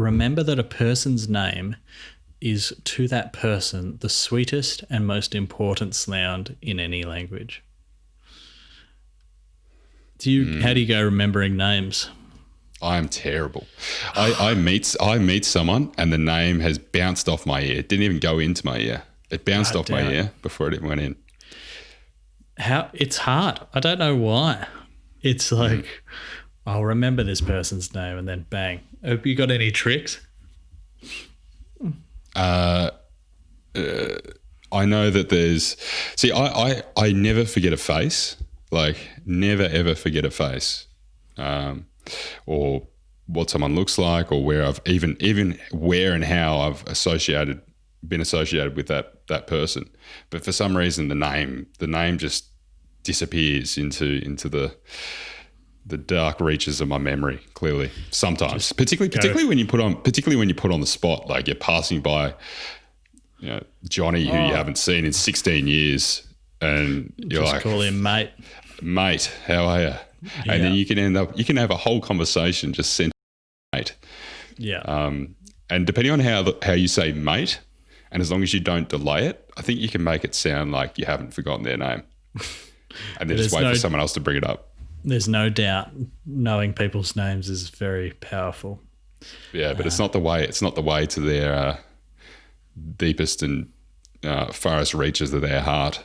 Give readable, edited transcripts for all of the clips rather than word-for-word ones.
remember that a person's name is to that person the sweetest and most important sound in any language. How do you go remembering names? I'm terrible. I meet someone and the name has bounced off my ear. It didn't even go into my ear. It bounced off my ear before it even went in. It's hard. I don't know why. It's like, I'll remember this person's name and then bang. Have you got any tricks? I know that there's... See, I never forget a face. Like, never, ever forget a face. Or what someone looks like, or where I've even where and how I've been associated with that person. But for some reason, the name just disappears into the dark reaches of my memory. Clearly, sometimes, particularly when you put on the spot, like you're passing by, Johnny, who you haven't seen in 16 years, and you're just like, call him mate, how are you? And then you can have a whole conversation just sent mate. Yeah. And depending on how you say mate, and as long as you don't delay it, I think you can make it sound like you haven't forgotten their name. And then just wait for someone else to bring it up. There's no doubt knowing people's names is very powerful. Yeah, but it's not the way. It's not the way to their deepest and farthest reaches of their heart,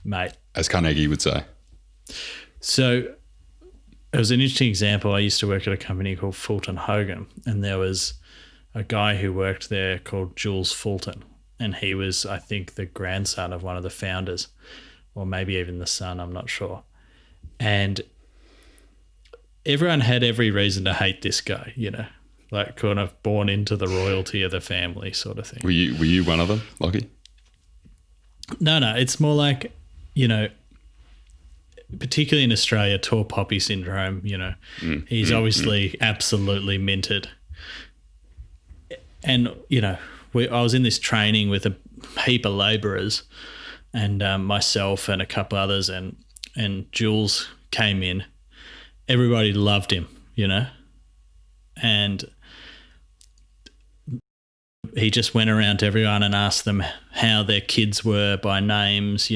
mate, as Carnegie would say. So it was an interesting example. I used to work at a company called Fulton Hogan, and there was a guy who worked there called Jules Fulton, and he was, I think, the grandson of one of the founders, or maybe even the son, I'm not sure. And everyone had every reason to hate this guy, like kind of born into the royalty of the family sort of thing. Were you one of them, Lockie? No, it's more like, particularly in Australia, tall poppy syndrome, he's obviously absolutely minted. And, I was in this training with a heap of labourers and myself and a couple others, and Jules came in. Everybody loved him, and he just went around to everyone and asked them how their kids were by names,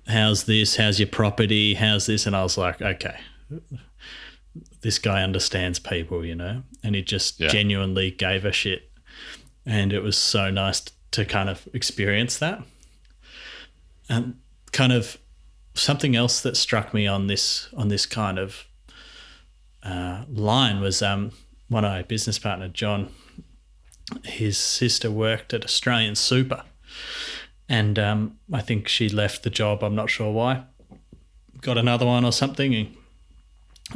how's this, how's your property, how's this? And I was like, okay, this guy understands people, and he just genuinely gave a shit. And it was so nice to kind of experience that. And kind of something else that struck me on this kind of line was one of my business partner, John, his sister worked at Australian Super. And I think she left the job, I'm not sure why, got another one or something.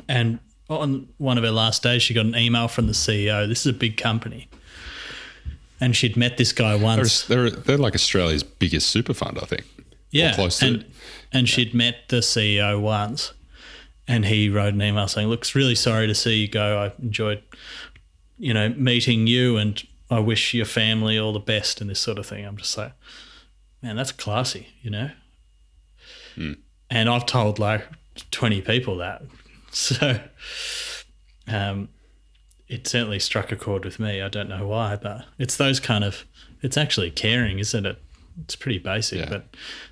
And on one of her last days, she got an email from the CEO. This is a big company. And she'd met this guy once. They're like Australia's biggest super fund, I think. Yeah. Or close to it. And she'd met the CEO once, and he wrote an email saying, look, it's really sorry to see you go. I enjoyed, meeting you, and I wish your family all the best and this sort of thing. I'm just like, man, that's classy, And I've told like 20 people that. So it certainly struck a chord with me. I don't know why, but it's those kind of, it's actually caring, isn't it? It's pretty basic, but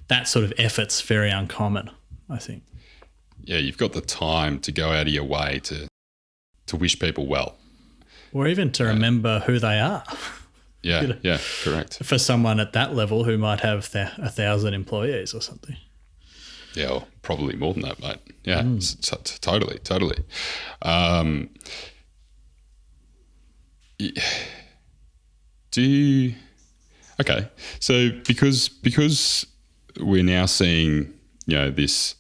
that sort of effort's very uncommon, I think. Yeah, you've got the time to go out of your way to wish people well. Or even to remember who they are. Yeah, correct. For someone at that level who might have 1,000 employees or something. Yeah, or probably more than that, mate. Yeah, totally. Okay, so because we're now seeing, this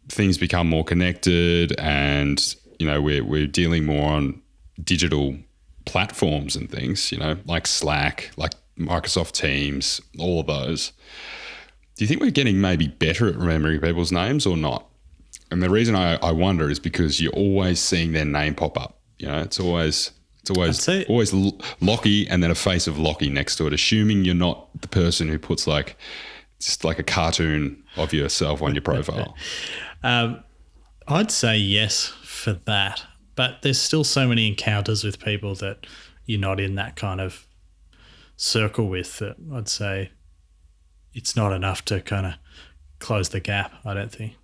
things become more connected, and we're dealing more on digital platforms and things, like Slack, like Microsoft Teams, all of those. Do you think we're getting maybe better at remembering people's names or not? And the reason I wonder is because you're always seeing their name pop up. It's always Lockie and then a face of Lockie next to it, assuming you're not the person who puts just like a cartoon of yourself on your profile. I'd say yes for that. But there's still so many encounters with people that you're not in that kind of circle with that I'd say it's not enough to kind of close the gap, I don't think.